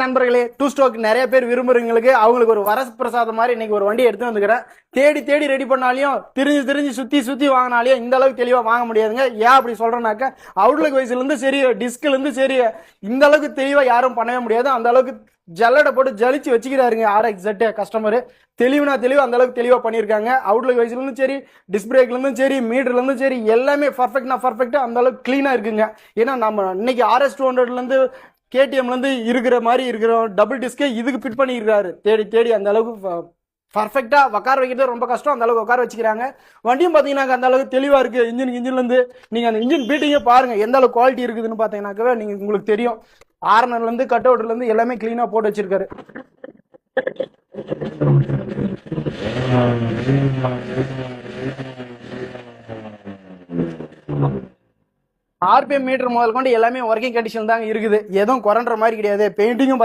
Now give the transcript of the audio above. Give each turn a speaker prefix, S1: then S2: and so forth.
S1: நண்பர்களே, two stroke நிறைய பேர் விரும்புறவங்களுக்கு அவங்களுக்கு ஒரு வரப்பிரசாதம் மாதிரி இன்னைக்கு ஒரு வண்டி எடுத்து வந்துக்கிறேன். தேடி தேடி ரெடி பண்ணாலையும் திரிஞ்சு சுத்தி வாங்கினாலையும் இந்த அளவுக்கு தெளிவா வாங்க முடியாதுங்க. ஏன் அப்படி சொல்றேன்னாக்க அவுட்லுக் வைஸ்ல இருந்து சரி, டிஸ்க்ல இருந்து சரி, இந்த அளவுக்கு தெளிவா யாரும் பண்ணவே முடியாது. அந்த அளவுக்கு ஜல்லடை போட்டு ஜலிச்சு வச்சுக்கிறாருங்க RX-Z கஸ்டமர். தெளிவுனா தெளிவு அந்த அளவுக்கு தெளிவா பண்ணிருக்காங்க. அவுட்லுக் வைஸ்ல இருந்தும் சரி, டிஸ்க் பிரேக்ல இருந்தும் சரி, மீட்டர்ல இருந்தும் சரி, எல்லாமே பர்ஃபெக்டா அந்த அளவுக்கு கிளீனா இருக்குங்க. ஏன்னா நம்ம இன்னைக்கு RS200ல இருந்து KTMல இருந்து இருக்கிற மாதிரி இருக்கிற டபுள் டிஸ்கே இதுக்கு ஃபிட் பண்ணிருக்காரு. தேடி தேடி அந்த அளவுக்கு பர்ஃபெக்டா உட்கார வைக்கிறது ரொம்ப கஷ்டம். அந்த அளவுக்கு உட்கார வச்சுக்கிறாங்க. வண்டியும் பாத்தீங்கன்னா அந்த அளவுக்கு தெளிவா இருக்கு. இன்ஜின்ல இருந்து நீங்க அந்த இன்ஜின் பீட்டிங்கே பாருங்க எந்த அளவுக்கு குவாலிட்டி இருக்குதுன்னு பாத்தீங்கன்னாக்கவே நீங்க உங்களுக்கு தெரியும். ஆர்னர்ல இருந்து கட் அவுட்ல இருந்து எல்லாமே கிளீனா போட்டு வச்சிருக்காரு. RPM மீட்டர் முதல் கொண்டு எல்லாமே ஒர்க்கிங் கண்டிஷன் தாங்க இருக்குது. எதுவும் குறைன்ற மாதிரி கிடையாது. பெயிண்டிங்கும்